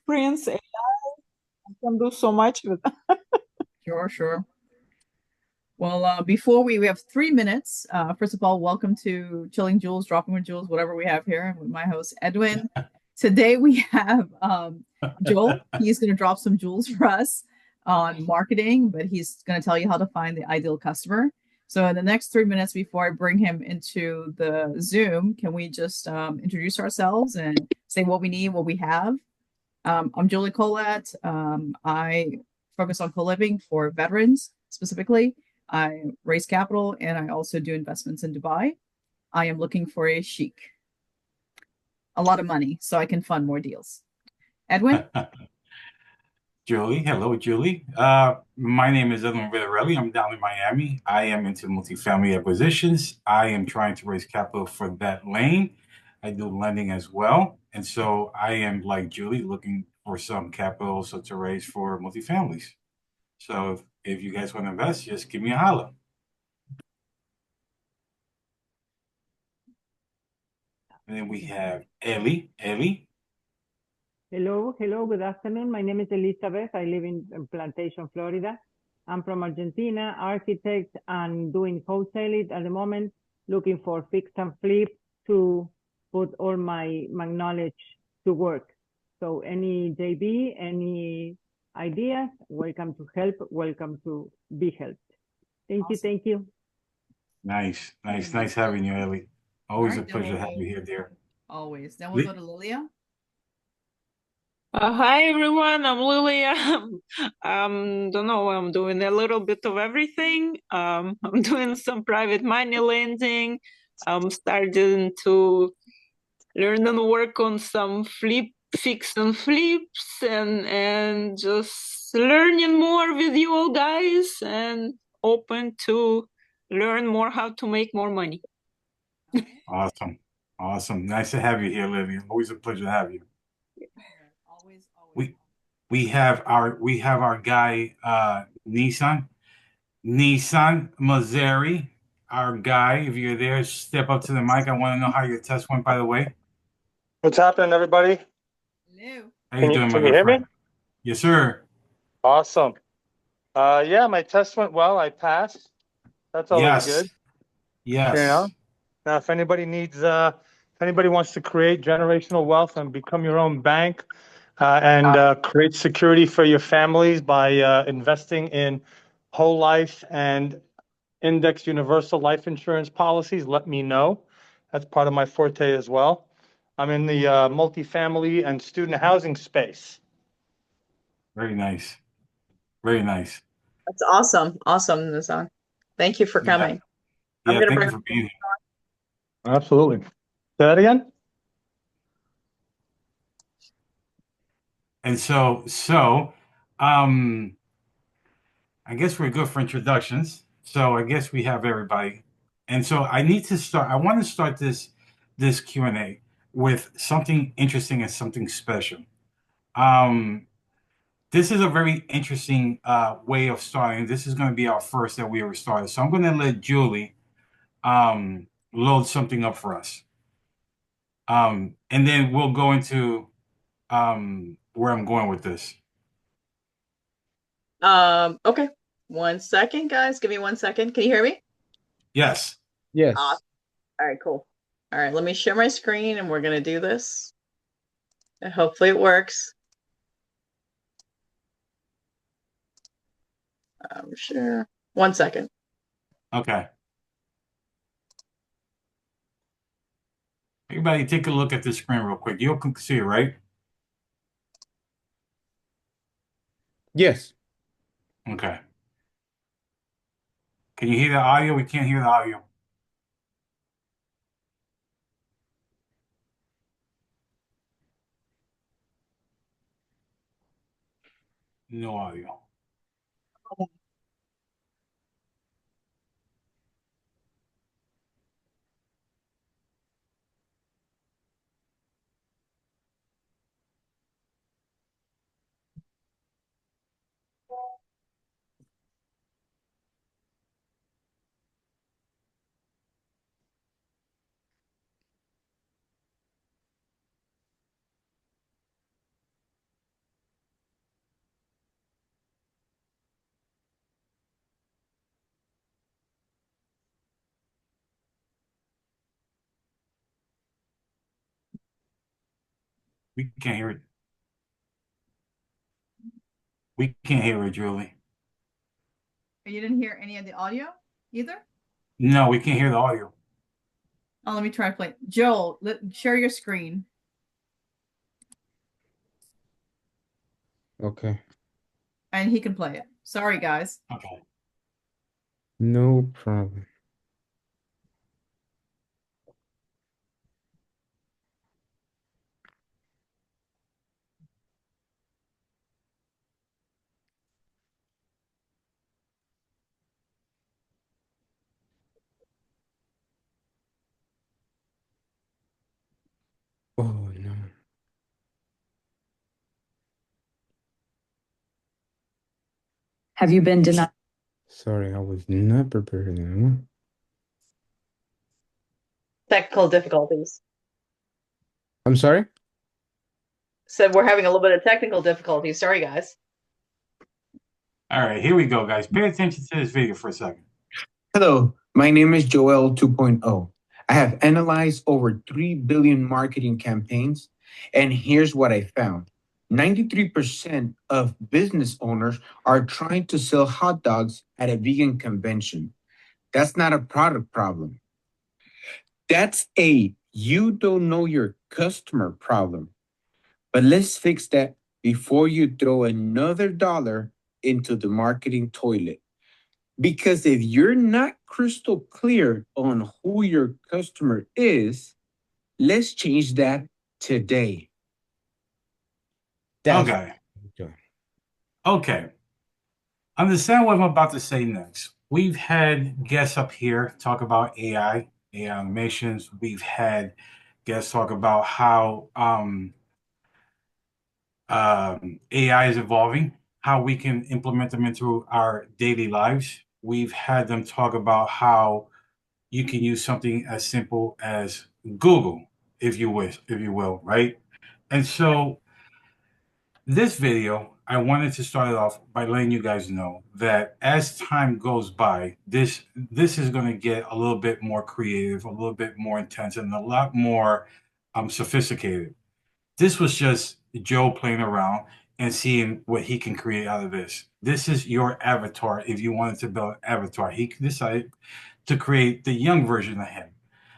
Prince, I can do so much with that. Sure. Well, before we have 3 minutes. First of all, welcome to Chilling Jules, Dropping with Jules, whatever we have here with my host Edwin. Today we have Joel. He's going to drop some jewels for us on marketing, but he's going to tell you how to find the ideal customer. So in the next 3 minutes before I bring him into the Zoom, can we just introduce ourselves and say what we need, what we have? I'm Julie Kolat. I focus on co-living for veterans specifically. I raise capital and I also do investments in Dubai. I am looking for a lot of money so I can fund more deals. Edwin? Julie, hello, Julie. My name is Edwin Vitarelli. I'm down in Miami. I am into multifamily acquisitions. I am trying to raise capital for that lane. I do lending as well. And so I am like Julie looking for some capital so to raise for multifamilies. So if you guys want to invest, just give me a holler. And then we have Ellie. Ellie. Hello, good afternoon. My name is Elizabeth. I live in Plantation, Florida. I'm from Argentina, architect, and doing wholesaling at the moment, looking for fix and flip to put all my knowledge to work. So any JB, any ideas, welcome to help, welcome to be helped. Thank you. Nice having you, Ellie. Always a Right, pleasure to have you here, dear. Always. Then we'll go to Lilia. Hi everyone, I'm Lilia. Don't know, I'm doing a little bit of everything. I'm doing some private money lending. I'm starting to learn and work on some fix and flips and just learning more with you all guys and open to learn more how to make more money. Awesome. Nice to have you here, Lilia. Always a pleasure to have you. Always. We have our guy Nissan Mazzari, our guy. If you're there, step up to the mic. I want to know how your test went, by the way. What's happening, everybody? Hello. How you doing, my Can you good hear friend? me? Yes, sir. Awesome. Yeah, my test went well. I passed. That's always good. Yes. You know. Now, if anybody wants to create generational wealth and become your own bank, and create security for your families by investing in whole life and index universal life insurance policies, let me know. That's part of my forte as well. I'm in the multifamily and student housing space. Very nice. Very nice. That's awesome. Awesome, Nizam. Thank you for coming. Yeah, thank you for being here. Absolutely. Say that again? And so, I guess we're good for introductions. So I guess we have everybody. And so I want to start this Q&A with something interesting and something special. This is a very interesting way of starting. This is going to be our first that we ever started. So I'm going to let Julie load something up for us. And then we'll go into where I'm going with this. Okay. 1 second, guys. Give me 1 second. Can you hear me? Yes. Yes. Awesome. All right, cool. All right, let me share my screen and we're gonna do this. And hopefully it works. Sure. 1 second. Okay. Everybody take a look at this screen real quick. You can see it, right? Yes. Okay. Can you hear the audio? We can't hear the audio. No audio. We can't hear it. We can't hear it, Julie. You didn't hear any of the audio either? No, we can't hear the audio. Oh, let me try to play. Joel, share your screen. Okay. And he can play it. Sorry, guys. Okay. No problem. Oh no. Have you been denied? Sorry, I was not prepared. Technical difficulties. I'm sorry? Said we're having a little bit of technical difficulties. Sorry, guys. All right, here we go, guys. Pay attention to this video for a second. Hello, my name is Joel 2.0. I have analyzed over 3 billion marketing campaigns, and here's what I found. 93% of business owners are trying to sell hot dogs at a vegan convention. That's not a product problem. That's a you don't know your customer problem. But let's fix that before you throw another dollar into the marketing toilet. Because if you're not crystal clear on who your customer is, let's change that today. That's Okay. okay. Okay. Understand what I'm about to say next. We've had guests up here talk about AI animations. We've had guests talk about how AI is evolving, how we can implement them into our daily lives. We've had them talk about how you can use something as simple as Google, if you wish, if you will, right? And so this video, I wanted to start it off by letting you guys know that as time goes by, this is going to get a little bit more creative, a little bit more intense, and a lot more sophisticated. This was just Joe playing around and seeing what he can create out of this. This is your avatar. If you wanted to build an avatar, he decided to create the young version of him,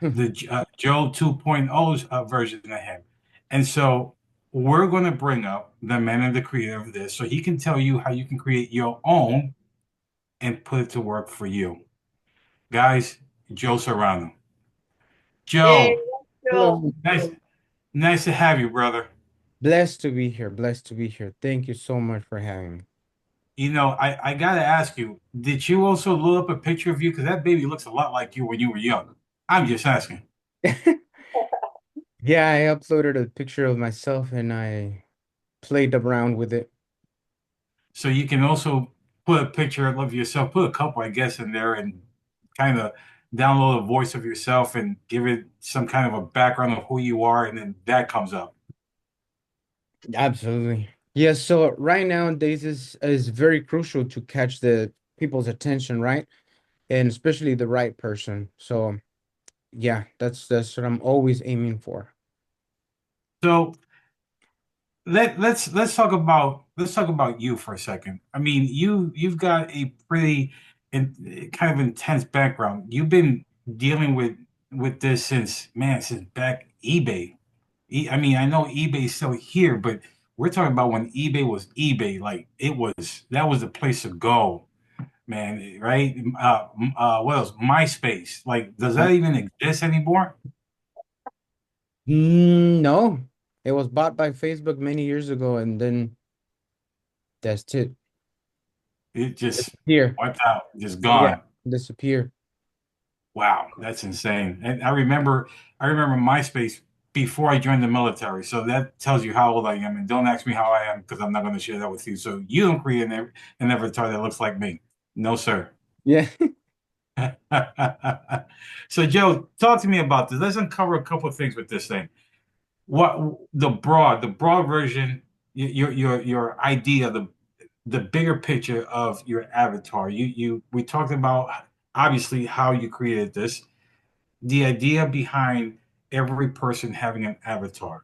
the Joe 2.0's version of him. And so we're going to bring up the man and the creator of this so he can tell you how you can create your own and put it to work for you. Guys, Joel Serrano. Yay, Joe, Hello. nice to have you, brother. Blessed to be here. Blessed to be here. Thank you so much for having me. You know, I gotta ask you, did you also load up a picture of you? Because that baby looks a lot like you when you were young. I'm just asking. Yeah, I uploaded a picture of myself and I played around with it. So you can also put a picture of yourself, put a couple, I guess, in there and kind of download a voice of yourself and give it some kind of a background of who you are, and then that comes up. Absolutely. Yes, so right nowadays is very crucial to catch the people's attention, right? And especially the right person. So yeah, that's what I'm always aiming for. So let's talk about you for a second. I mean, you've got a pretty kind of intense background. You've been dealing with this since back eBay. I mean, I know eBay's still here, but we're talking about when eBay was eBay. Like that was the place to go, man. Right? What else? MySpace. Like, does that even exist anymore? No, it was bought by Facebook many years ago, and then that's it. It just Here, wiped out, just yeah, gone. disappear. Wow, that's insane. And I remember MySpace before I joined the military. So that tells you how old I am. And don't ask me how I am because I'm not going to share that with you. So you don't create an avatar that looks like me. No, sir. Yeah. So Joe, talk to me about this. Let's uncover a couple of things with this thing. What the broad version, your idea, the bigger picture of your avatar. We talked about obviously how you created this, the idea behind every person having an avatar.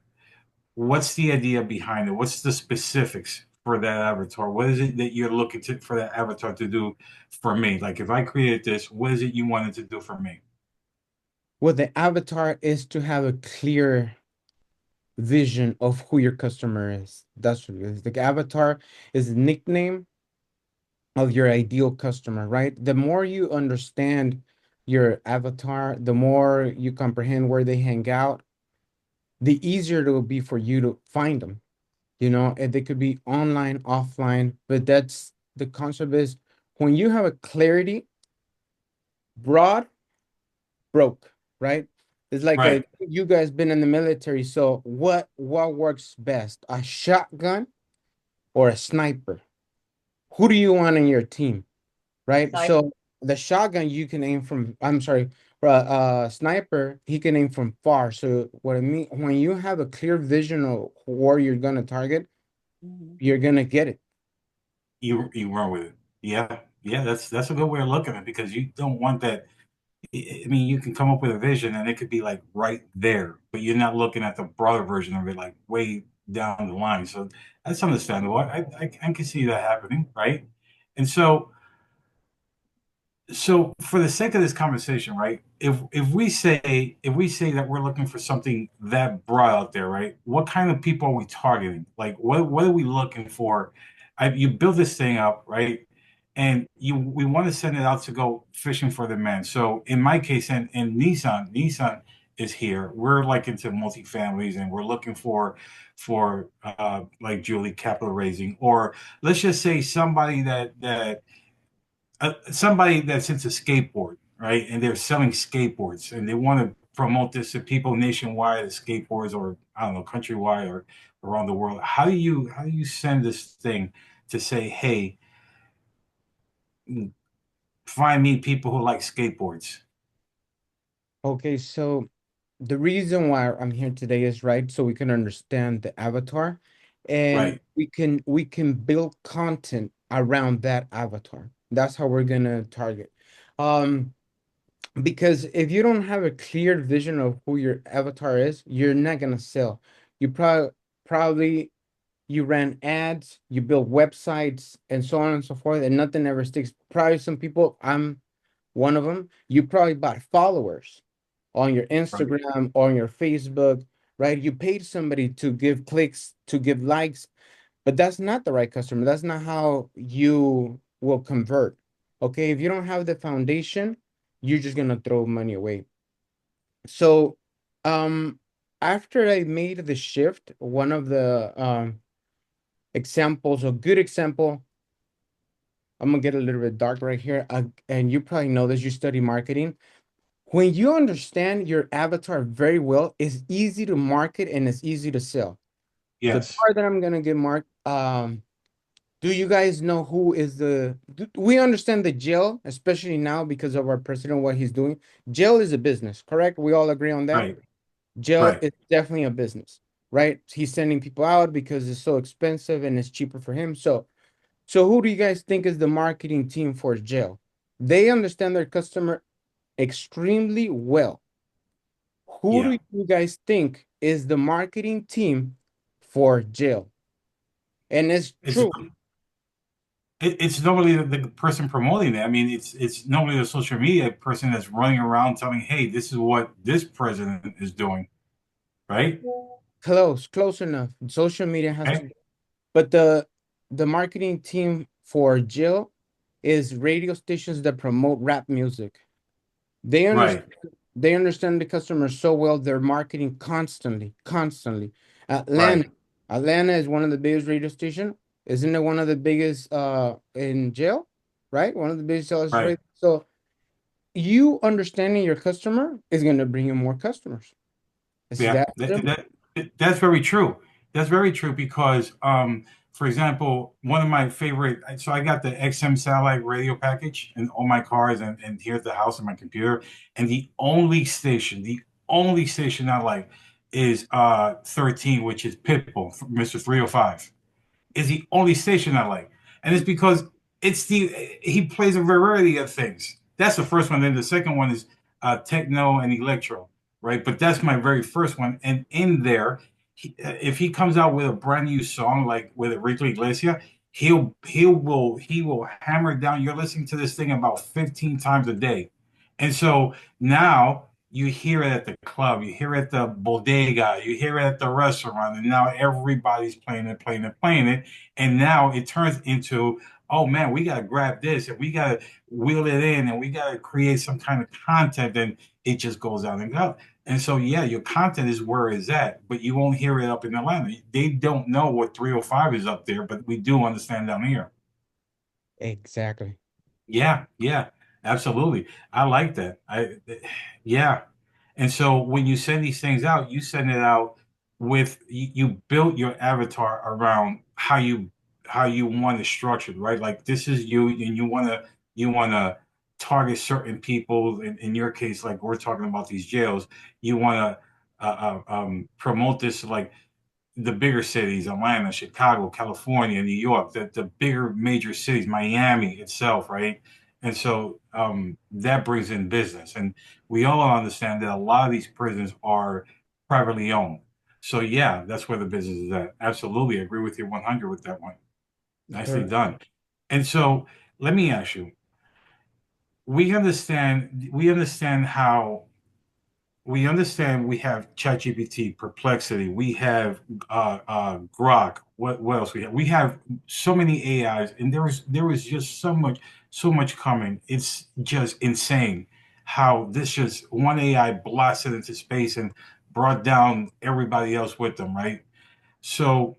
what's the idea behind it? What's the specifics for that avatar? What is it that you're looking to for that avatar to do for me? Like if I created this, what is it you wanted to do for me? Well, the avatar is to have a clear vision of who your customer is. That's what it is. The avatar is a nickname of your ideal customer, right? The more you understand your avatar, the more you comprehend where they hang out, the easier it will be for you to find them. And they could be online, offline, but that's the concept is when you have a clarity, broad, broke, right? It's like Right. you guys been in the military, so what works best? A shotgun or a sniper? Who do you want in your team? Right? Sniper. So the shotgun you can aim from, I'm sorry, sniper, he can aim from far. So what I mean, when you have a clear vision of where you're gonna target, you're gonna get it. You run with it. Yeah. Yeah, that's a good way of looking at it because you don't want that. I mean, you can come up with a vision and it could be like right there, but you're not looking at the broader version of it, like way down the line. So that's understandable. I can see that happening, right? And so for the sake of this conversation, right? If we say that we're looking for something that broad out there, right? What kind of people are we targeting? Like what are we looking for? You build this thing up, right? And we want to send it out to go fishing for the men. So in my case, and Nissan is here. We're like into multifamilies, and we're looking for like Julie capital raising, or let's just say somebody that's into skateboard, right? And they're selling skateboards and they want to promote this to people nationwide, skateboards, or I don't know, countrywide or around the world. How do you send this thing to say, hey, find me people who like skateboards? Okay, so the reason why I'm here today is right, so we can understand the avatar and Right, we can build content around that avatar. That's how we're gonna target. Um, because if you don't have a clear vision of who your avatar is, you're not gonna sell. You probably you ran ads, you build websites, and so on and so forth, and nothing ever sticks. Probably some people, I'm one of them, you probably bought followers on your right. Instagram or on your Facebook, right? You paid somebody to give clicks, to give likes, but that's not the right customer. That's not how you will convert. Okay, if you don't have the foundation, you're just gonna throw money away. So, um, after I made the shift, one of the examples, a good example, I'm gonna get a little bit dark right here, and you probably know this. You study marketing. When you understand your avatar very well, it's easy to market and it's easy to sell. The Yes, part that I'm gonna get marked, do you guys know who is we understand the jail, especially now because of our president, what he's doing. Jail is a business, correct? We all agree on that. right, Jail right. is definitely a business, right? He's sending people out because it's so expensive and it's cheaper for him. So who do you guys think is the marketing team for jail? They understand their customer extremely well. Who Yeah. do you guys think is the marketing team for jail? And it's It's true. it's normally the person promoting it. I mean, it's normally the social media person that's running around telling, hey, this is what this president is doing, right? Close enough. Social media has Okay. to, but the marketing team for jail is radio stations that promote rap music. They understand Right, they understand the customer so well, they're marketing constantly, constantly. Atlanta, right, Atlanta is one of the biggest radio station. Isn't it one of the biggest in jail? Right? One of the biggest sellers, right. right? So you understanding your customer is gonna bring you more customers. It's Yeah, that simple. that's very true. That's very true because, for example, one of my favorite, so I got the XM satellite radio package in all my cars and here at the house and my computer. And the only station I like is 13, which is Pitbull, Mr. 305 is the only station I like, and it's because he plays a variety of things. That's the first one. Then the second one is techno and electro, right? But that's my very first one, and in there if he comes out with a brand new song like with Enrique Iglesias, he will hammer down. You're listening to this thing about 15 times a day, and so now you hear it at the club, you hear it at the bodega, you hear it at the restaurant, and now everybody's playing it, playing it, playing it, and now it turns into, oh man, we gotta grab this and we gotta wheel it in and we gotta create some kind of content, and it just goes out and go. And so, yeah, your content is where it's at, but you won't hear it up in Atlanta. They don't know what 305 is up there, but we do understand down here. Exactly. Yeah, yeah, absolutely. I like that. Yeah. And so when you send these things out, you send it out with you built your avatar around how you want to structure it, right? Like this is you, and you want to target certain people. In your case, like we're talking about these jails, you want to promote this like the bigger cities, Atlanta, Chicago, California, New York, the bigger major cities, Miami itself, right? And so that brings in business. And we all understand that a lot of these prisons are privately owned. So yeah, that's where the business is at. Absolutely. I agree with you 100 with that one. Nicely Correct. done. And so let me ask you, we understand how we understand we have ChatGPT, Perplexity, we have Grok. What else we have? We have so many AIs, and there was just so much coming. It's just insane how this just one AI blasted into space and brought down everybody else with them, right? So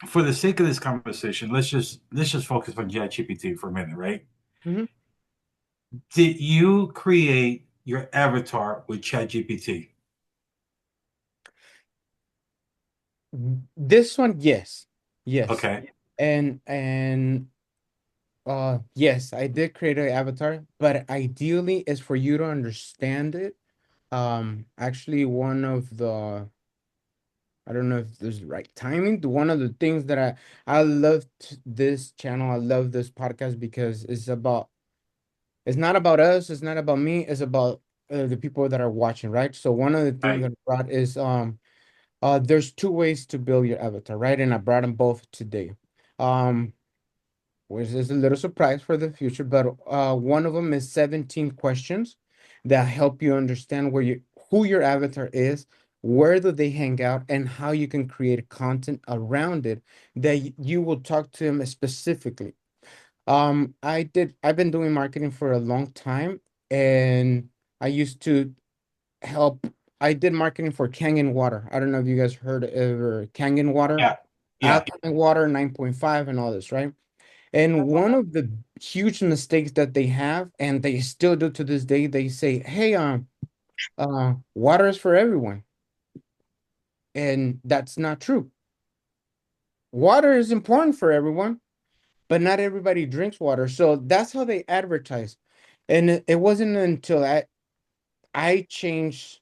for the sake of this conversation, let's just focus on ChatGPT for a minute, right? Mhm. Did you create your avatar with ChatGPT? This one, yes. Yes. Okay. And yes, I did create an avatar, but ideally is for you to understand it. Actually one of the, I don't know if this is the right timing. One of the things that I love this channel, I love this podcast because it's not about us, it's not about me, it's about the people that are watching, right? So one of the things Right. that I brought is there's two ways to build your avatar, right? And I brought them both today. Um, which is a little surprise for the future, but one of them is 17 questions that help you understand who your avatar is, where do they hang out, and how you can create content around it that you will talk to them specifically. I've been doing marketing for a long time, and I used to help. I did marketing for Kangen Water. I don't know if you guys heard of Kangen Water, Yeah. Yeah. alkaline water, 9.5, and all this, right? And one of the huge mistakes that they have, and they still do to this day, they say, "Hey, water is for everyone," and that's not true. Water is important for everyone, but not everybody drinks water. So that's how they advertise. And it wasn't until I changed,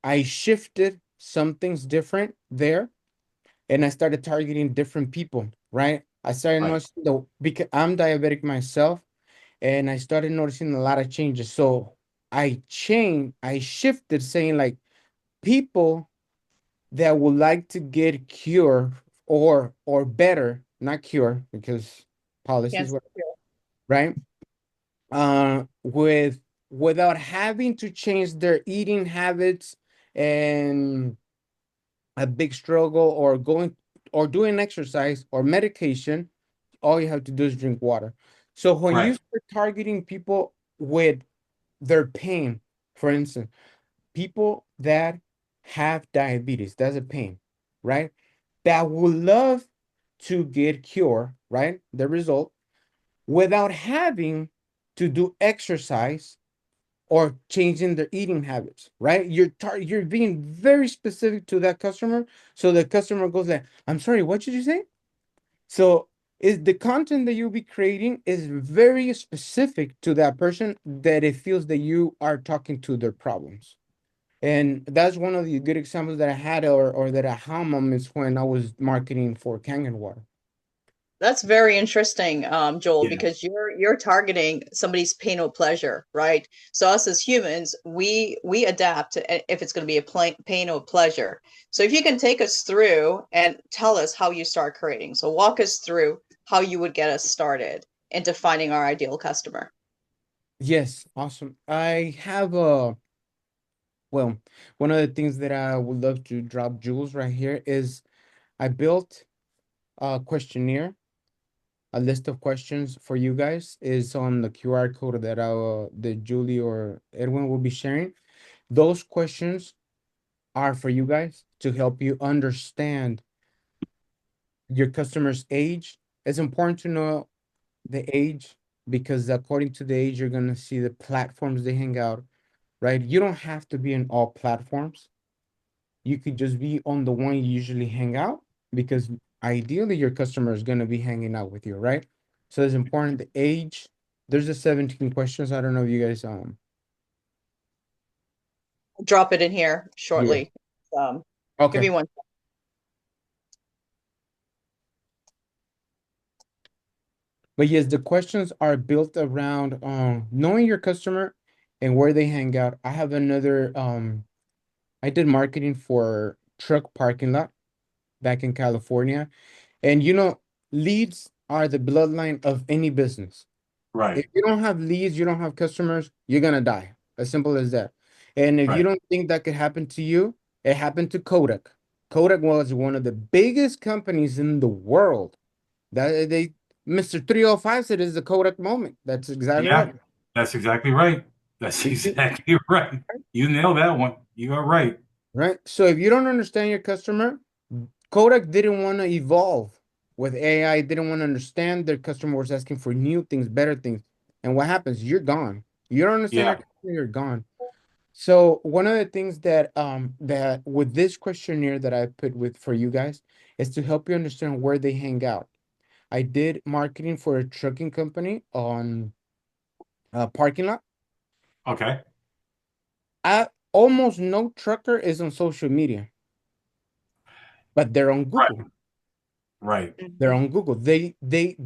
I shifted some things different there, and I started targeting different people, right? I started Right. noticing because I'm diabetic myself, and I started noticing a lot of changes. So I shifted saying like people that would like to get cure or better, not cure because policies Cancer were cure. right. With without having to change their eating habits and a big struggle or going or doing exercise or medication, all you have to do is drink water. So when you Right. start targeting people with their pain, for instance, people that have diabetes, that's a pain, right? That would love to get cure, right? The result without having to do exercise or changing their eating habits, right? You're being very specific to that customer, so the customer goes like, "I'm sorry, what did you say?" So is the content that you'll be creating is very specific to that person that it feels that you are talking to their problems. And that's one of the good examples that I had or that aha moments when I was marketing for Kangen water. That's very interesting, Joel, Yeah. because you're targeting somebody's pain or pleasure, right? So us as humans, we adapt if it's going to be a pain or pleasure. So if you can take us through and tell us how you start creating. So walk us through how you would get us started into finding our ideal customer. Yes, awesome. I have a well, one of the things that I would love to drop jewels right here is I built a questionnaire, a list of questions for you guys is on the QR code that Julie or Edwin will be sharing. Those questions are for you guys to help you understand your customer's age. It's important to know the age because according to the age, you're gonna see the platforms they hang out, right? You don't have to be in all platforms. You could just be on the one you usually hang out because ideally your customer is gonna be hanging out with you, right? So it's important the age. There's the 17 questions. I don't know if you guys Drop it in here yeah. shortly. Give Okay. me one. But yes, the questions are built around knowing your customer and where they hang out. I have another I did marketing for truck parking lot back in California. And leads are the bloodline of any business. If Right. you don't have leads, you don't have customers, you're gonna die. As simple as that. And if you Right. don't think that could happen to you, it happened to Kodak. Kodak was one of the biggest companies in the world. That they Mr. 305 said is the Kodak moment. That's exactly Yeah. right. That's exactly right. That's exactly right. You nailed that one. You are right. Right. So if you don't understand your customer, Kodak didn't want to evolve with AI, didn't want to understand their customer was asking for new things, better things. And what happens? You're gone. You don't understand your Yeah. customer, you're gone. So one of the things that with this questionnaire that I put with for you guys is to help you understand where they hang out. I did marketing for a trucking company on a parking lot. Okay. Almost no trucker is on social media, but they're on Right. Google. Right. They're on Google. They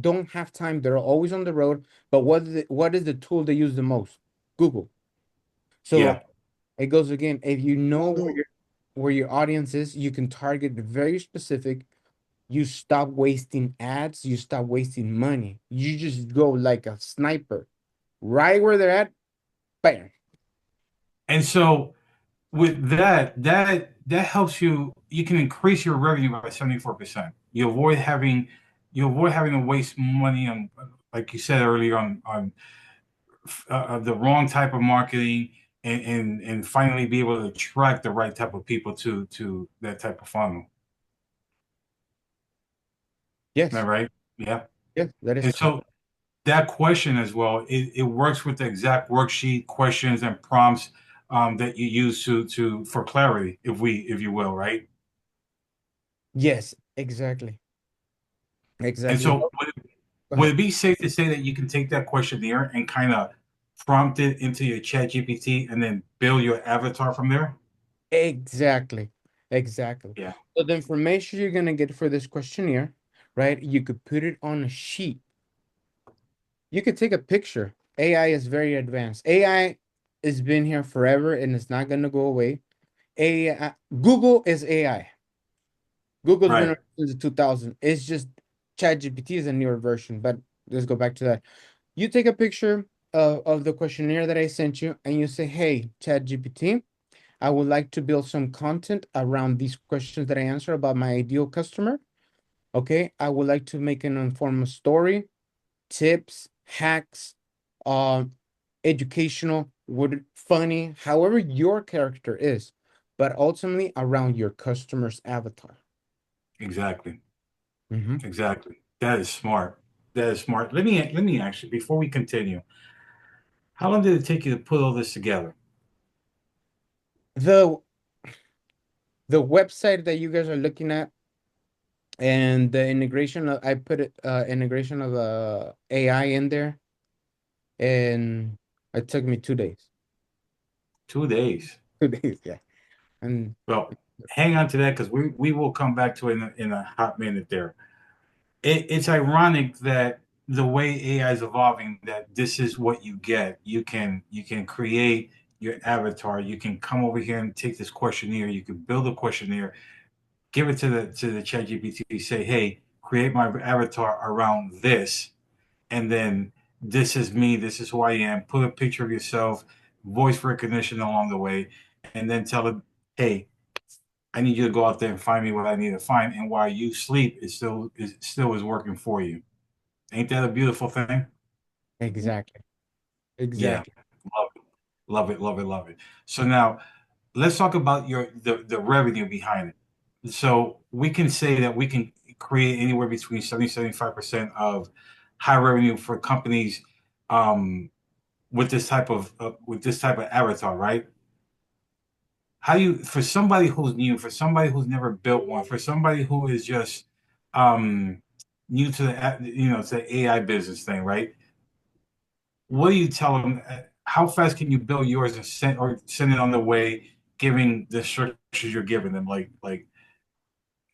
don't have time. They're always on the road. But what is the tool they use the most? Google. Yeah. So it goes again. If you know where your audience is, you can target very specific. You stop wasting ads. You stop wasting money. You just go like a sniper, right where they're at. Bam. And so with that helps you. You can increase your revenue by 74%. You avoid having to waste money on, like you said earlier, on the wrong type of marketing, and finally be able to attract the right type of people to that type of funnel. Am I Yes. right? Yeah. Yes. That is And correct. so that question as well, it works with the exact worksheet questions and prompts that you use to for clarity, if you will, right? Yes. Exactly. And Exactly. so Go would ahead. it be safe to say that you can take that questionnaire and kind of prompt it into your chat GPT and then build your avatar from there? Exactly. Exactly. Yeah. So the information you're gonna get for this questionnaire, right? You could put it on a sheet. You could take a picture. AI is very advanced. AI has been here forever and it's not gonna go away. AI, Google is AI. Google's been Right. around since the 2000. It's just ChatGPT is a newer version, but let's go back to that. You take a picture of the questionnaire that I sent you and you say, hey, ChatGPT, I would like to build some content around these questions that I answer about my ideal customer. Okay, I would like to make an informal story, tips, hacks, um, educational, would funny, however your character is, but ultimately around your customer's avatar. Exactly. Mhm. Exactly. That is smart. That is smart. Let me actually, before we continue, how long did it take you to put all this together? The the website that you guys are looking at and the integration of I put it integration of AI in there and it took me 2 days. 2 days. 2 days, yeah. And Well, hang on to that because we will come back to it in a hot minute there. it's ironic that the way AI is evolving, that this is what you get. You can create your avatar. You can come over here and take this questionnaire. You can build a questionnaire, give it to the ChatGPT, say, hey, create my avatar around this, and then this is me, this is who I am. Put a picture of yourself, voice recognition along the way, and then tell it, hey, I need you to go out there and find me what I need to find. And while you sleep, it still is working for you. Ain't that a beautiful thing? Exactly. Yeah, Exactly. love it, love it, love it, love it. So now let's talk about the revenue behind it. So we can say that we can create anywhere between 70-75% of high revenue for companies with this type of avatar, right? How do you, for somebody who's new, for somebody who's never built one, for somebody who is just um new to the AI business thing, right? What do you tell them? How fast can you build yours and send it on the way, giving the instructions you're giving them? Like,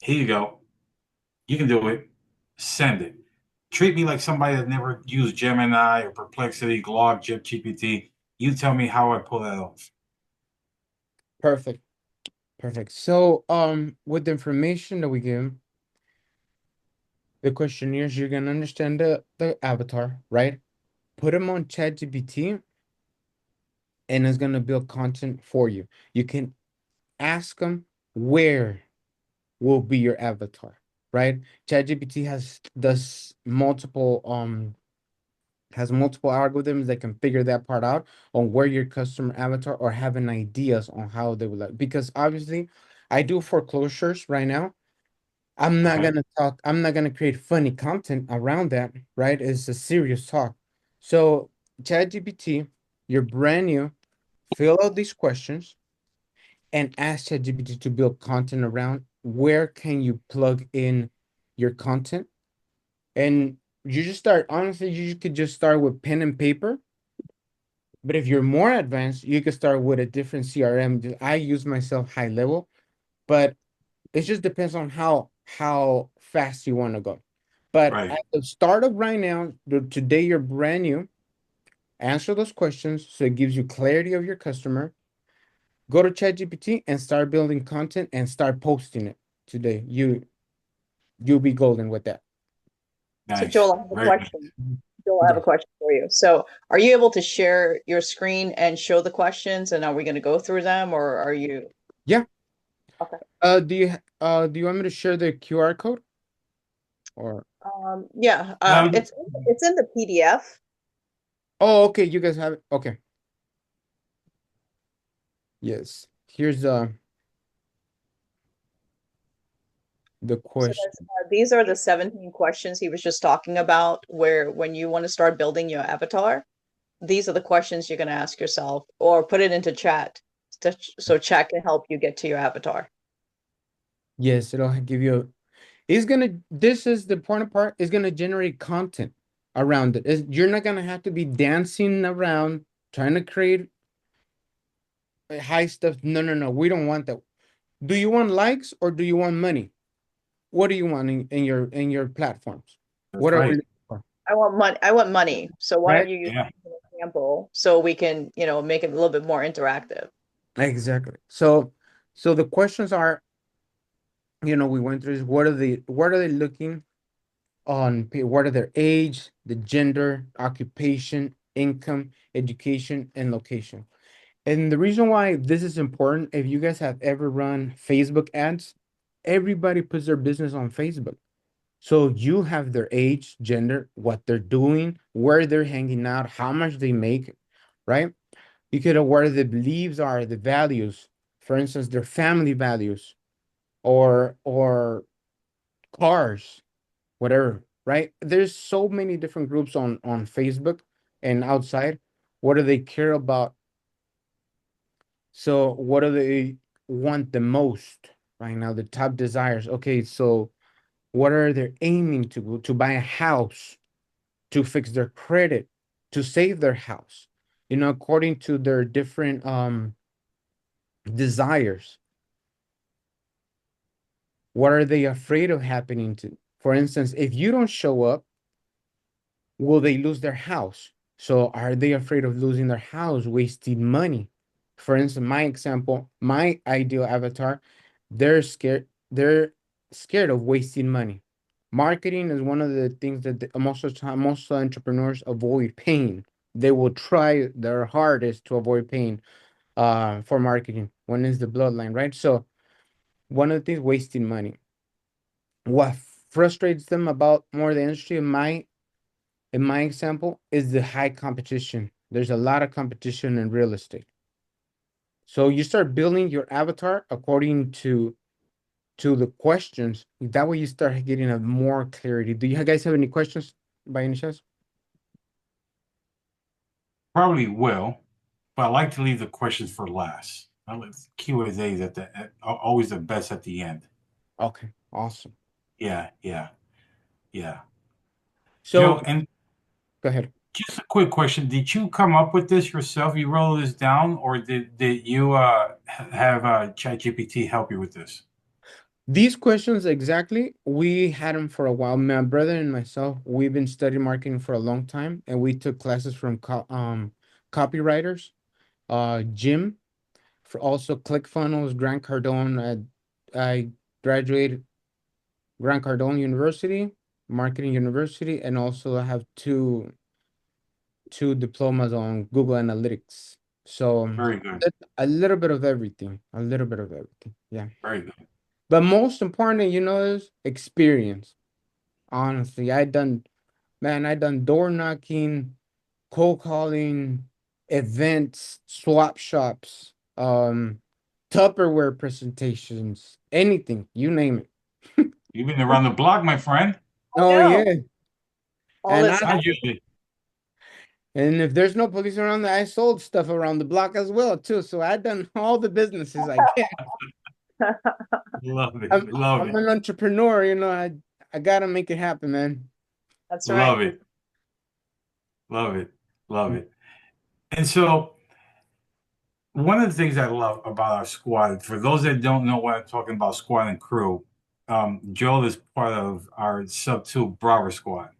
here you go, you can do it. Send it. Treat me like somebody that never used Gemini or Perplexity, Glog, GPT. You tell me how I pull that off. Perfect. Perfect. So, with the information that we give, the questionnaires, you're gonna understand the avatar, right? Put them on ChatGPT, and it's gonna build content for you. You can ask them where will be your avatar, right? ChatGPT has multiple algorithms that can figure that part out on where your customer avatar or having ideas on how they would like. Because obviously, I do foreclosures right now. Okay. I'm not gonna create funny content around that, right? It's a serious talk. So, ChatGPT, you're brand new, fill out these questions and ask ChatGPT to build content around where can you plug in your content. And you just start, honestly, you could just start with pen and paper. But if you're more advanced, you could start with a different CRM. I use myself high level, but it just depends on how fast you want to go. But Right. at the start of right now, today you're brand new. Answer those questions so it gives you clarity of your customer. Go to ChatGPT and start building content and start posting it today. You'll be golden with that. So Nice. Joel, I have a Very nice. question. Joel, I have a Yes. question for you. So are you able to share your screen and show the questions, and are we going to go through them, or are you? Yeah. Okay. Do you want me to share the QR code or? Yeah, Um, it's in the PDF. Oh, okay. You guys have it. Okay. Yes. Here's the So question. these are the 17 questions he was just talking about, where when you want to start building your avatar, these are the questions you're going to ask yourself, or put it into chat so chat can help you get to your avatar. Yes, it'll give you. This is the important part. It's gonna generate content around it. You're not gonna have to be dancing around trying to create high stuff. No, no, no. We don't want that. Do you want likes or do you want money? What do you want in your platforms? that's What are we right. looking for? I want money. I want money. So why don't Right? you use Yeah. an example so we can, make it a little bit more interactive? Exactly. So the questions are, we went through this. What are they looking on? What are their age, the gender, occupation, income, education, and location. And the reason why this is important, if you guys have ever run Facebook ads, everybody puts their business on Facebook. So you have their age, gender, what they're doing, where they're hanging out, how much they make, right? You could know where the beliefs are, the values, for instance, their family values or cars, whatever, right? There's so many different groups on Facebook and outside. What do they care about? So what do they want the most right now? The top desires. Okay, so what are they aiming to buy a house, to fix their credit, to save their house, according to their different desires. What are they afraid of happening to? For instance, if you don't show up, will they lose their house? So are they afraid of losing their house, wasting money? For instance, my example, my ideal avatar, they're scared. They're scared of wasting money. Marketing is one of the things that most of the time, most entrepreneurs avoid paying. They will try their hardest to avoid paying for marketing when it's the bloodline, right? So one of the things, wasting money. What frustrates them about more the industry, in my example, is the high competition. There's a lot of competition in real estate. So you start building your avatar according to the questions. That way you start getting a more clarity. Do you guys have any questions by any chance? Probably will, but I like to leave the questions for last. I like Q&As are always the best at the end. Okay, awesome. Yeah, yeah, yeah. So Joe, and go ahead. just a quick question. Did you come up with this yourself? You wrote this down, or did you have ChatGPT help you with this? These questions exactly, we had them for a while. My brother and myself, we've been studying marketing for a long time, and we took classes from copywriters, Jim, for also ClickFunnels, Grant Cardone. I graduated Grant Cardone University, Marketing University, and also I have two diplomas on Google Analytics. So Very good. a little bit of everything, a little bit of everything. Yeah. Very good. But most important, is experience. Honestly, I done door knocking, cold calling, events, swap shops, Tupperware presentations, anything, you name it. You've been around the block, my friend. Oh No, yeah. all And this. Not usually. if there's no police around, I sold stuff around the block as well too. So I done all the businesses I can. Love it. I'm Love I'm it. an entrepreneur, I gotta make it happen, man. That's right. Love it. Love it. Love it. And so one of the things I love about our squad, for those that don't know what I'm talking about, squad and crew, Joel is part of our sub two Bravo squad.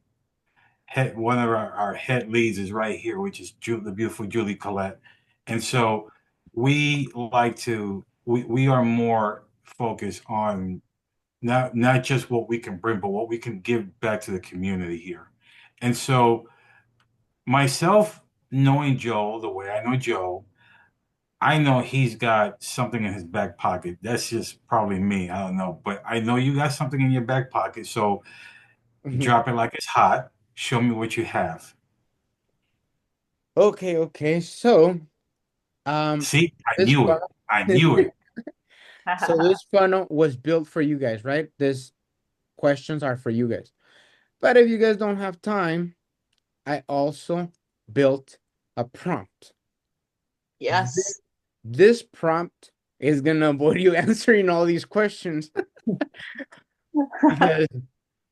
One of our head leads is right here, which is the beautiful Julie Kolat. And so we are more focused on not just what we can bring, but what we can give back to the community here. And so myself, knowing Joel the way I know Joel, I know he's got something in his back pocket. That's just probably me. I don't know. But I know you got something in your back pocket. So drop it like it's hot. Show me what you have. Okay. So, See, I this knew it. funnel, I knew it. so this funnel was built for you guys, right? These questions are for you guys. But if you guys don't have time, I also built a prompt. Yes. This prompt is gonna avoid you answering all these questions. Because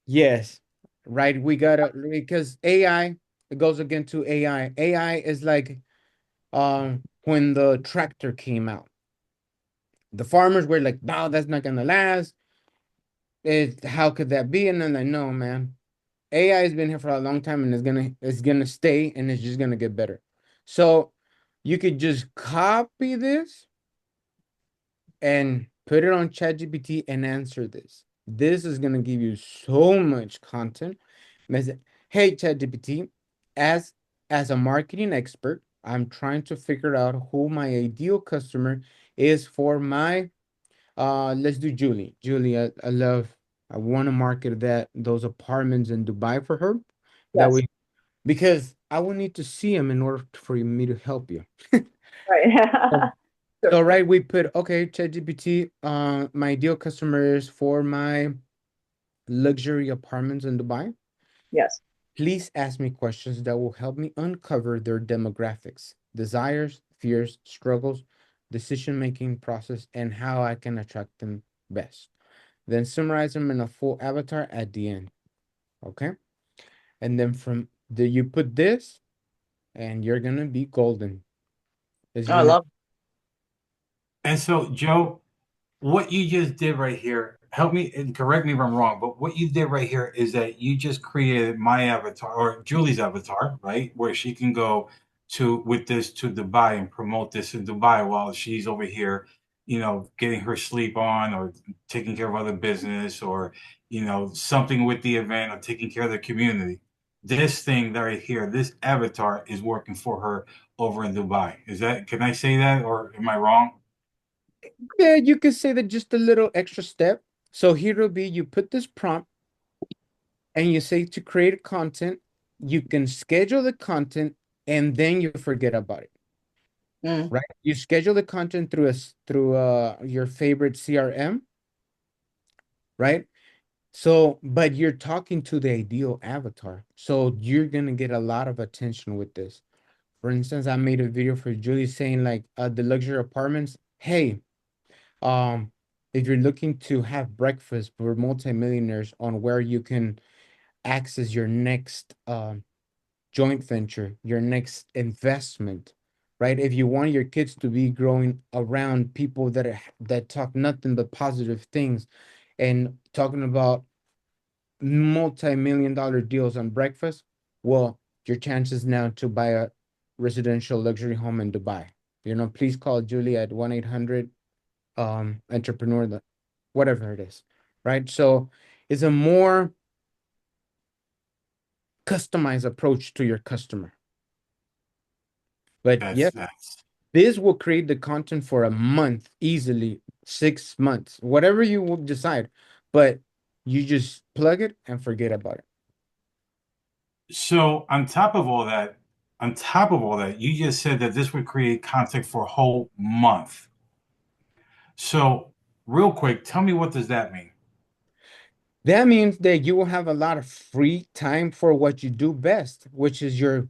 yes, right, we gotta, because AI, it goes again to AI. AI is like when the tractor came out. The farmers were like, no, that's not gonna last. How could that be? And then I know, man, AI has been here for a long time and it's gonna stay and it's just gonna get better. So you could just copy this and put it on ChatGPT and answer this. This is gonna give you so much content. Hey ChatGPT, as a marketing expert, I'm trying to figure out who my ideal customer is for my let's do Julie. Julie, I want to market those apartments in Dubai for her. That Yes. way, because I will need to see them in order for me to help you. Right. So right, we put okay, ChatGPT. My ideal customer is for my luxury apartments in Dubai. Yes. Please ask me questions that will help me uncover their demographics, desires, fears, struggles, decision-making process, and how I can attract them best. Then summarize them in a full avatar at the end. Okay? And then you put this, and you're gonna be golden. It's Oh, I gonna love. And so, Joe, what you just did right here, help me and correct me if I'm wrong, but what you did right here is that you just created my avatar or Julie's avatar, right? Where she can go with this to Dubai and promote this in Dubai while she's over here, getting her sleep on or taking care of other business or, something with the event or taking care of the community. This thing right here, this avatar is working for her over in Dubai. Can I say that or am I wrong? Yeah, you could say that just a little extra step. So here will be you put this prompt and you say to create content, you can schedule the content and then you forget about it. Right? You schedule the content through your favorite CRM, right? So, but you're talking to the ideal avatar. So you're gonna get a lot of attention with this. For instance, I made a video for Julie saying like the luxury apartments, hey, um, if you're looking to have breakfast for multimillionaires on where you can access your next joint venture, your next investment, right? If you want your kids to be growing around people that talk nothing but positive things and talking about multi-million dollar deals on breakfast, well, your chances now to buy a residential luxury home in Dubai. Please call Julie at 1-800 entrepreneur, whatever it is, right? So it's a more customized approach to your customer. But yeah, this will create the content for a month, easily 6 months, whatever you will decide. But you just plug it and forget about it. So on top of all that, you just said that this would create content for a whole month. So real quick, tell me what does that mean? That means that you will have a lot of free time for what you do best, which is your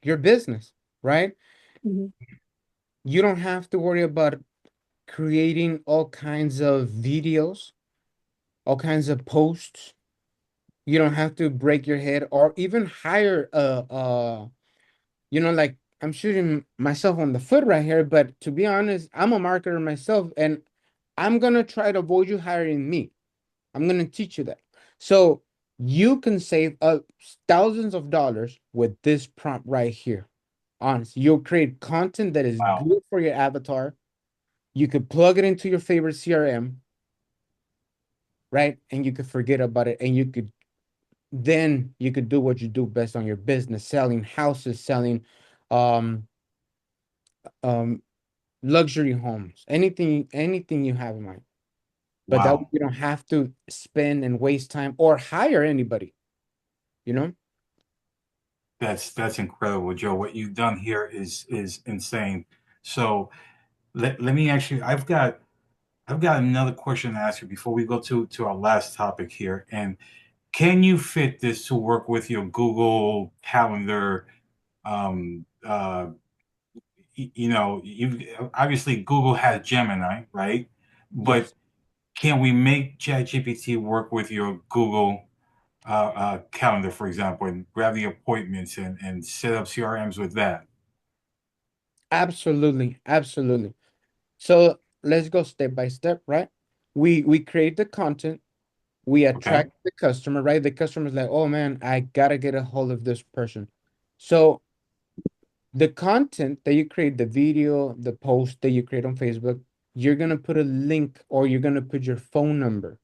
business, right? You don't have to worry about creating all kinds of videos, all kinds of posts. You don't have to break your head or even hire like I'm shooting myself on the foot right here, but to be honest, I'm a marketer myself and I'm gonna try to avoid you hiring me. I'm gonna teach you that. So you can save thousands of dollars with this prompt right here. Honestly, you'll create content that is good for your avatar. You could plug it into your favorite CRM, right? And you could forget about it, and you could do what you do best on your business, selling houses, selling um um luxury homes, anything you have in mind. But that Wow. you don't have to spend and waste time or hire anybody, you know? That's incredible, Joe. What you've done here is insane. So let me actually I've got another question to ask you before we go to our last topic here. And can you fit this to work with your Google Calendar? Um, uh, you obviously Google has Gemini, right? But Yes. can we make ChatGPT work with your Google calendar, for example, and grab the appointments and set up CRMs with that? Absolutely. Absolutely. So let's go step by step, right? We create the content, we Okay. attract the customer, right? The customer's like, oh man, I gotta get a hold of this person. So the content that you create, the video, the post that you create on Facebook, you're gonna put a link or you're gonna put your phone number.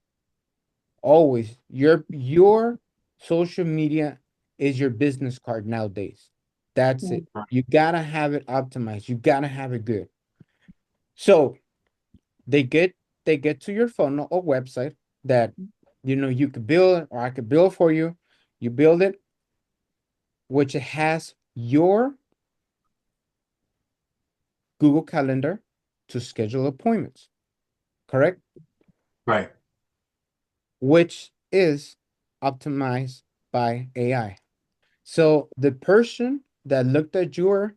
Always, your social media is your business card nowadays. That's it. You gotta have it optimized. You gotta have it good. So they get to your phone or website that you could build or I could build for you. You build it, which it has your Google Calendar to schedule appointments, correct? Right. Which is optimized by AI. So the person that looked at your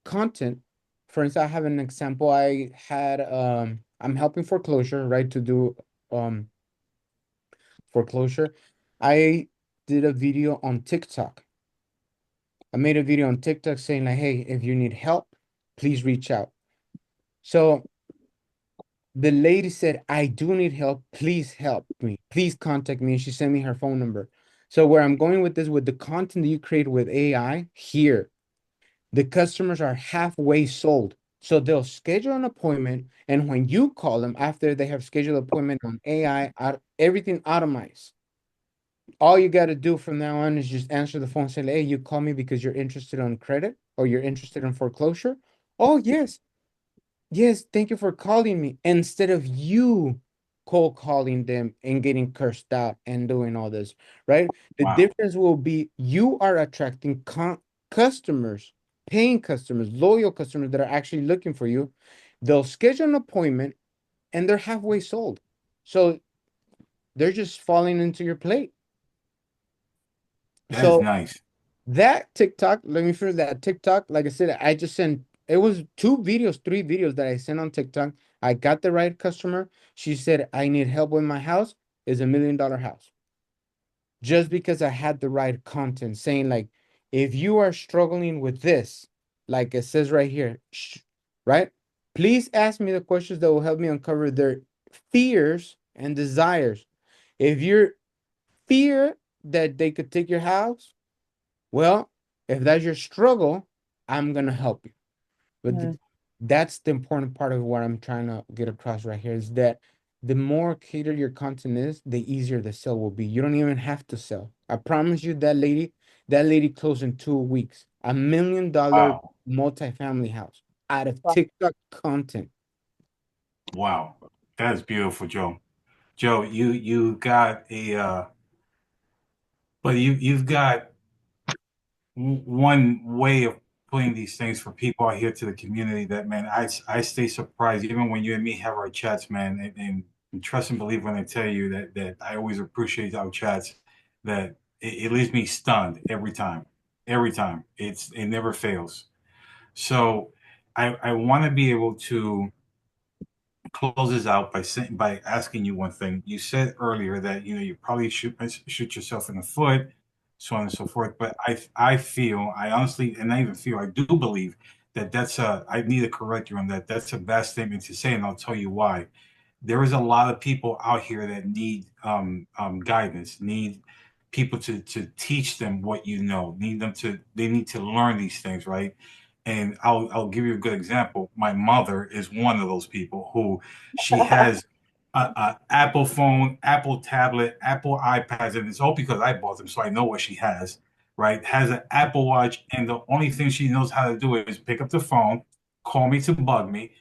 content, for instance, I have an example. I'm helping foreclosure, right? To do foreclosure. I did a video on TikTok. I made a video on TikTok saying like, hey, if you need help, please reach out. So The lady said, I do need help. Please help me. Please contact me. And she sent me her phone number. So where I'm going with this, with the content that you create with AI here, the customers are halfway sold. So they'll schedule an appointment. And when you call them after they have scheduled an appointment on AI, everything automized. All you got to do from now on is just answer the phone, say, hey, you call me because you're interested on credit or you're interested in foreclosure. Oh, yes. Yes, thank you for calling me. Instead of you cold calling them and getting cursed out and doing all this, right? The Wow. difference will be you are attracting customers, paying customers, loyal customers that are actually looking for you. They'll schedule an appointment and they're halfway sold. So they're just falling into your plate. That is So nice. that TikTok, let me finish that TikTok. Like I said, I just sent it was 2 videos, 3 videos that I sent on TikTok. I got the right customer. She said, I need help with my house. Is $1 million house. Just because I had the right content saying, like, if you are struggling with this, like it says right here, right? Please ask me the questions that will help me uncover their fears and desires. If you're fear that they could take your house, well, if that's your struggle, I'm gonna help you. But that's the important part of what I'm trying to get across right here is that the more catered your content is, the easier the sale will be. You don't even have to sell. I promise you that lady closed in 2 weeks. $1 million Wow. multifamily house out of Wow. TikTok content. Wow. That is beautiful, Joe. Joe, you got a but you've got one way of putting these things for people out here to the community that, man, I stay surprised even when you and me have our chats, man, and trust and believe when I tell you that I always appreciate our chats, that it leaves me stunned every time. It never fails. So I want to be able to closes out by saying, by asking you one thing. You said earlier that you probably shoot yourself in the foot, so on and so forth. But I feel, I honestly, and I even feel, I do believe that that's a. I need to correct you on that. That's a bad statement to say, and I'll tell you why. There is a lot of people out here that need guidance, need people to teach them what you know, need them to they need to learn these things, right? And I'll give you a good example. My mother is one of those people who she has a Apple phone, Apple tablet, Apple iPads, and it's all because I bought them, so I know what she has. Right? Has an Apple Watch, and the only thing she knows how to do is pick up the phone, call me to bug me.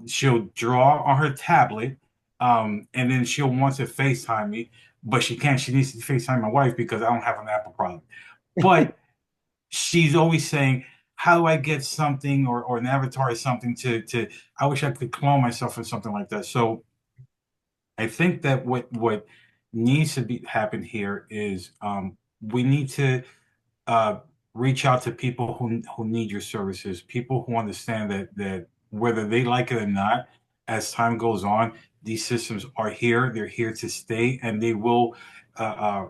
She'll draw on her tablet, and then she'll want to FaceTime me, but she can't. She needs to FaceTime my wife because I don't have an Apple product. But she's always saying, how do I get something or an avatar or something to I wish I could clone myself or something like that. So I think that what needs to be happen here is we need to uh, reach out to people who need your services, people who understand that whether they like it or not, as time goes on, these systems are here. They're here to stay, and they will uh,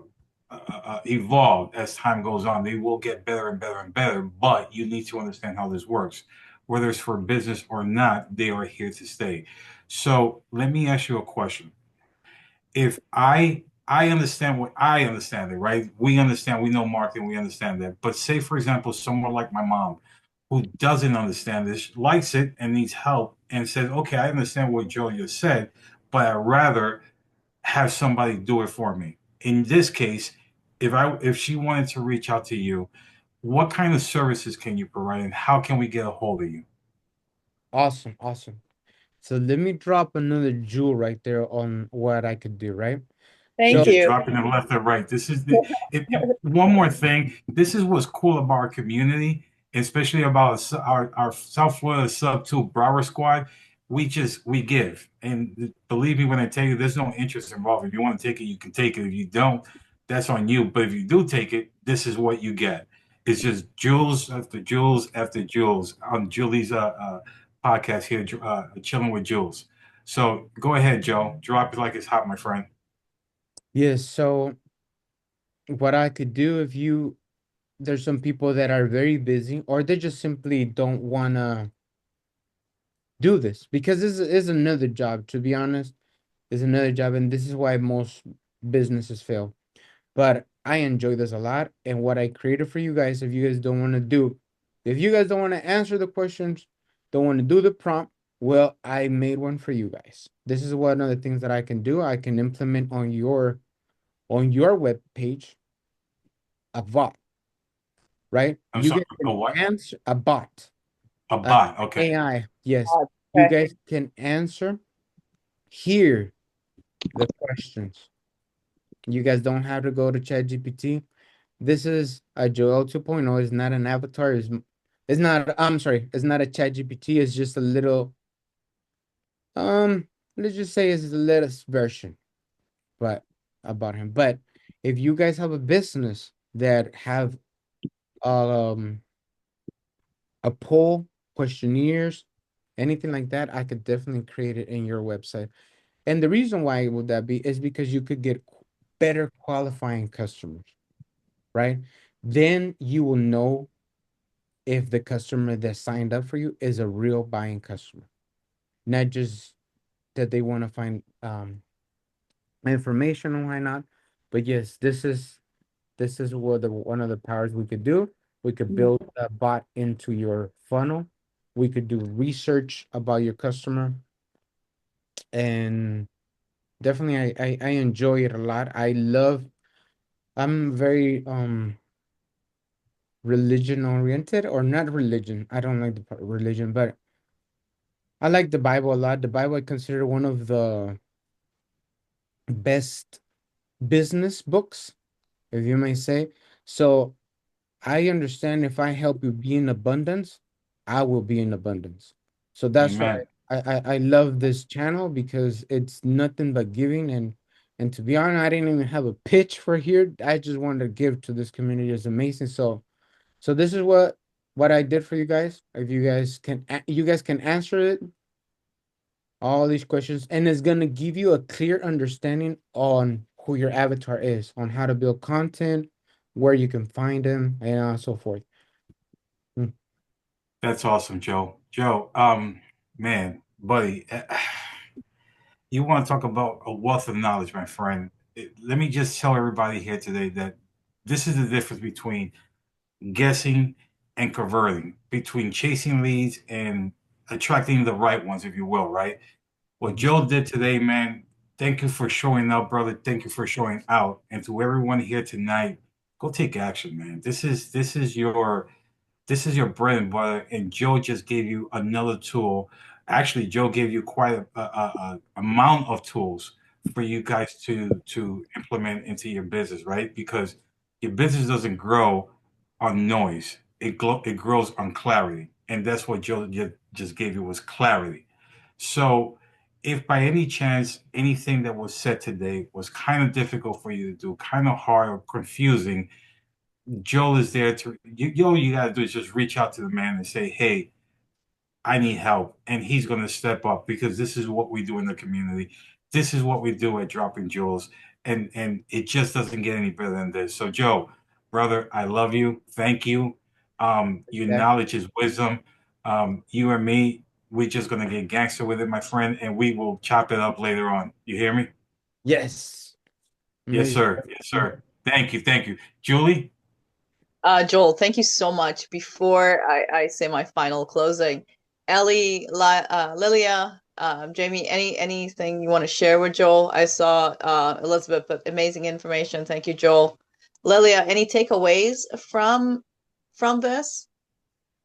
evolve as time goes on. They will get better and better and better. But you need to understand how this works, whether it's for business or not. They are here to stay. So let me ask you a question. If I understand what I understand it, right? We understand, we know marketing, we understand that. But say, for example, someone like my mom who doesn't understand this, likes it and needs help and says, okay, I understand what Joe just said, but I'd rather have somebody do it for me. In this case, if she wanted to reach out to you, what kind of services can you provide and how can we get a hold of you? Awesome, awesome. So let me drop another jewel right there on what I could do, right? You're Thank So just you. dropping them left and right. This is one more thing. This is what's cool about our community, especially about our South Florida Sub 2 Broward Squad. We give, and believe me when I tell you, there's no interest involved. If you want to take it, you can take it. If you don't, that's on you. But if you do take it, this is what you get. It's just jewels after jewels after jewels on Julie's podcast here, chilling with Jules. So go ahead, Joe. Drop it like it's hot, my friend. yes, so what I could do if you there's some people that are very busy or they just simply don't wanna do this, because this is another job, to be honest. Is another job, and this is why most businesses fail. But I enjoy this a lot, and what I created for you guys, if you guys don't want to do, if you guys don't want to answer the questions, don't want to do the prompt, well, I made one for you guys. This is one of the things that I can do. I can implement on your web page a bot, right? I'm You sorry, guys a can what? answer a bot, A bot. Okay. AI. Yes, Oh, you okay. guys can answer here the questions. You guys don't have to go to ChatGPT. This is a Joel 2.0. It's not an avatar. It's not, I'm sorry, it's not a ChatGPT. It's just a little, let's just say it's the latest version, but about him. But if you guys have a business that have um a poll, questionnaires, anything like that, I could definitely create it in your website. And the reason why would that be is because you could get better qualifying customers, right? Then you will know if the customer that signed up for you is a real buying customer, not just that they want to find information and why not. But yes, this is what the one of the powers we could do. We could build a bot into your funnel. We could do research about your customer, and definitely I enjoy it a lot. I'm very religion oriented, or not religion. I don't like the part religion, but I like the Bible a lot. The Bible I consider one of the best business books, if you may say. So I understand if I help you be in abundance, I will be in abundance. So that's why Amen. I love this channel, because it's nothing but giving, and to be honest, I didn't even have a pitch for here. I just wanted to give to this community. It's amazing. So this is what I did for you guys. If you guys can answer it, all these questions, and it's going to give you a clear understanding on who your avatar is, on how to build content, where you can find them, and so forth. That's awesome, Joe. Joe, man, buddy, you want to talk about a wealth of knowledge, my friend. Let me just tell everybody here today that this is the difference between guessing and converting, between chasing leads and attracting the right ones, if you will, right? What Joe did today, man, thank you for showing up, brother. Thank you for showing out. And to everyone here tonight, go take action, man. This is your bread and butter, and Joe just gave you another tool. Actually, Joe gave you quite a amount of tools for you guys to implement into your business, right? Because your business doesn't grow on noise; it grows on clarity, and that's what Joe just gave you was clarity. So, if by any chance anything that was said today was kind of difficult for you to do, kind of hard or confusing, Joel is there to all you gotta do is just reach out to the man and say, "Hey, I need help," and he's gonna step up because this is what we do in the community. This is what we do at Dropping Jewels, and it just doesn't get any better than this. So, Joe, brother, I love you. Thank you. Your Exactly. knowledge is wisdom. You and me, we're just gonna get gangster with it, my friend, and we will chop it up later on. You hear me? Yes. Yes, Amazing. sir. Yes, sir. Thank you. Thank you, Julie. Joel, thank you so much. Before I say my final closing, Ellie, Lilia, Jamie, anything you want to share with Joel? I saw Elizabeth, but amazing information. Thank you, Joel. Lilia, any takeaways from this?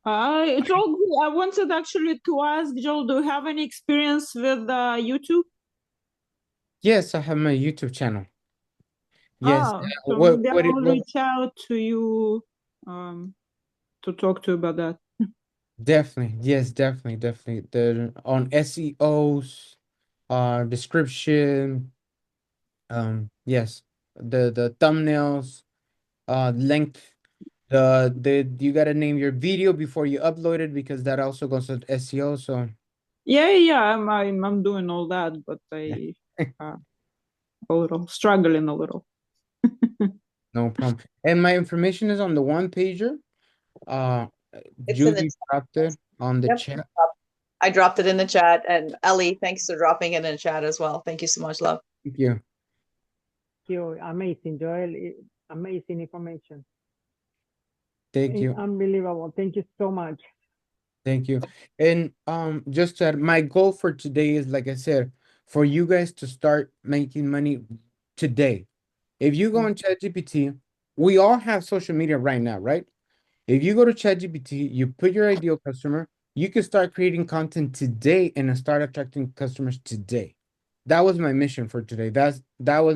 It's all good. I wanted actually to ask Joel, do you have any experience with YouTube? Yes, I have my YouTube channel. Yes. So What maybe what I'll it what reach out to you to talk to you about that. Definitely. Yes, definitely. The on SEOs, description, yes, the thumbnails, length, the you gotta name your video before you upload it, because that also goes to SEO. So Yeah, I'm doing all that, but I a little struggling a little. no problem. And my information is on the one pager. Uh, It's in the Julie dropped it on the Yep. chat. I dropped it in the chat. And Ellie, thanks for dropping it in the chat as well. Thank you so much, love. Thank you. You amazing, Joel. Amazing information. Thank you. Unbelievable. Thank you so much. Thank you. And just that my goal for today is, like I said, for you guys to start making money today. If you go on ChatGPT, we all have social media right now, right? If you go to ChatGPT, you put your ideal customer, you can start creating content today and start attracting customers today. That was my mission for today. That was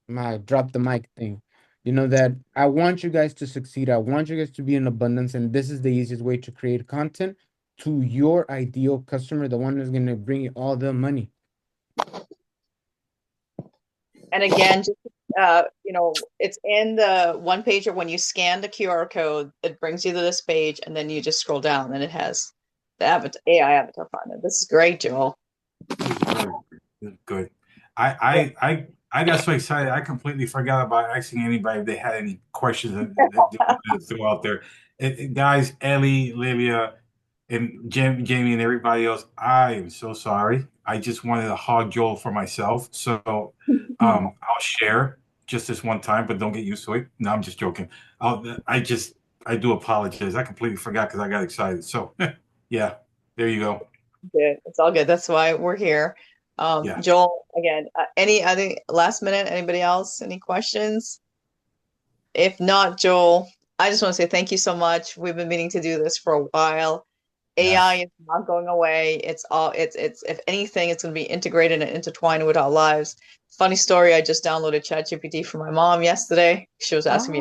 my drop the mic thing. You know, that I want you guys to succeed. I want you guys to be in abundance, and this is the easiest way to create content to your ideal customer, the one who's going to bring you all the money. And again, just it's in the one pager. When you scan the QR code, it brings you to this page, and then you just scroll down, and it has the AI avatar finder. This is great, Joel. Good. I got so excited I completely forgot about asking anybody if they had any questions that they wanted to throw out there. Guys, Ellie, Livia, and Jamie, and everybody else, I am so sorry. I just wanted to hog Joel for myself. So I'll share just this one time, but don't get used to it. No, I'm just joking. I do apologize. I completely forgot because I got excited. So yeah, there you go. Good. It's all good. That's why we're here. Yeah. Joel, again, any other last minute, anybody else, any questions? If not, Joel, I just want to say thank you so much. We've been meaning to do this for a while. AI is not going away. It's if anything, it's going to be integrated and intertwined with our lives. Funny story, I just downloaded ChatGPT for my mom yesterday. She was asking me,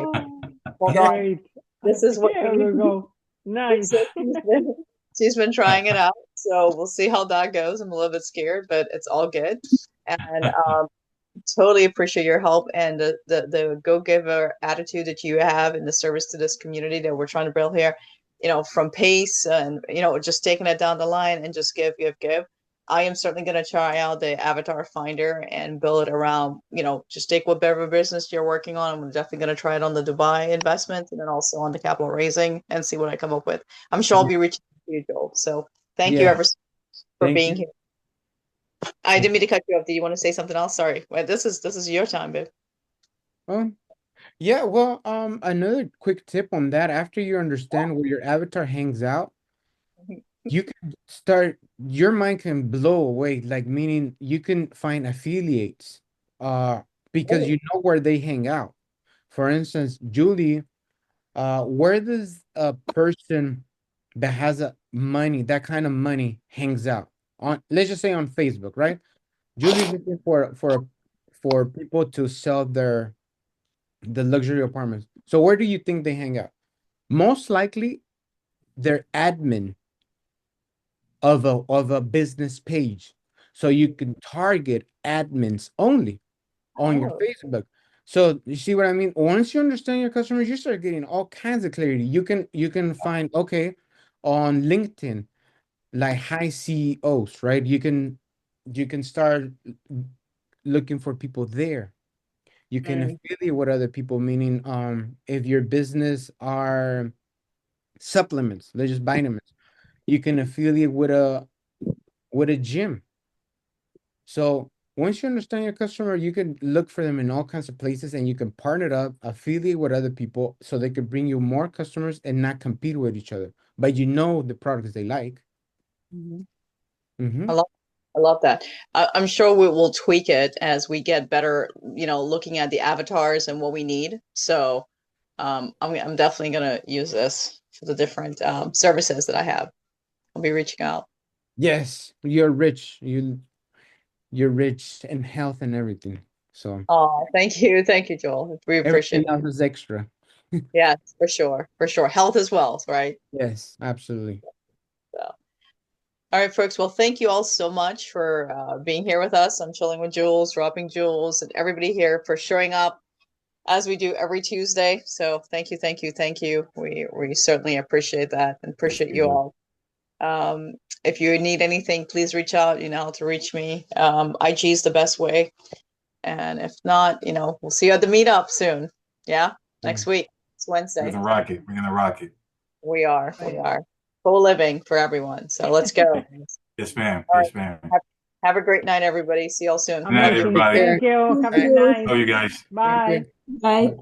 hold on, this is what we go. Nice. She's been trying it out, so we'll see how that goes. I'm a little bit scared, but it's all good. And totally appreciate your help and the go-giver attitude that you have in the service to this community that we're trying to build here. You know, from pace and just taking it down the line and just give. I am certainly going to try out the avatar finder and build it around, just take whatever business you're working on. I'm definitely going to try it on the Dubai investment and then also on the capital raising and see what I come up with. I'm sure I'll be reaching out to you, Joel. So thank you ever so much for being here. I didn't mean to cut you off. Do you want to say something else? Sorry. Well, this is your time, babe. Yeah, well, another quick tip on that, after you understand where your avatar hangs out, you can start, your mind can blow away, like meaning you can find affiliates because you know where they hang out. For instance, Julie, where does a person that has that kind of money hangs out? On, let's just say on Facebook, right? Julie's looking for people to sell the luxury apartments. So where do you think they hang out? Most likely, they're admin of a business page. So you can target admins only on your Facebook. So you see what I mean? Once you understand your customers, you start getting all kinds of clarity. You can find, okay, on LinkedIn, like high CEOs, right? You can start looking for people there. You can affiliate with other people, meaning if your business are supplements, let's just vitamins, you can affiliate with a gym. So once you understand your customer, you can look for them in all kinds of places and you can partner up, affiliate with other people so they could bring you more customers and not compete with each other. But you know the products they like. I love that. I'm sure we will tweak it as we get better, looking at the avatars and what we need. So I'm definitely going to use this for the different services that I have. I'll be reaching out. Yes, you're rich. You're rich in health and everything. So thank you, Joel. We appreciate it. Everything else is extra. Yes, for sure. Health as well, right? Yes, absolutely. So, all right, folks. Well, thank you all so much for being here with us. I'm chilling with Julz, dropping Julz, and everybody here for showing up as we do every Tuesday. So thank you. We certainly appreciate that and appreciate you all. If you need anything, please reach out. You know how to reach me. IG is the best way. And if not, we'll see you at the meetup soon. Yeah, next week. It's Wednesday. We're gonna rock it. We are. co-living for everyone. So let's go. Yes, ma'am. All Yes, right. ma'am. Have a great night, everybody. See y'all soon. Good night, Amazing. everybody. Thank you. Have a good Thank night. Love you guys. Bye. Bye.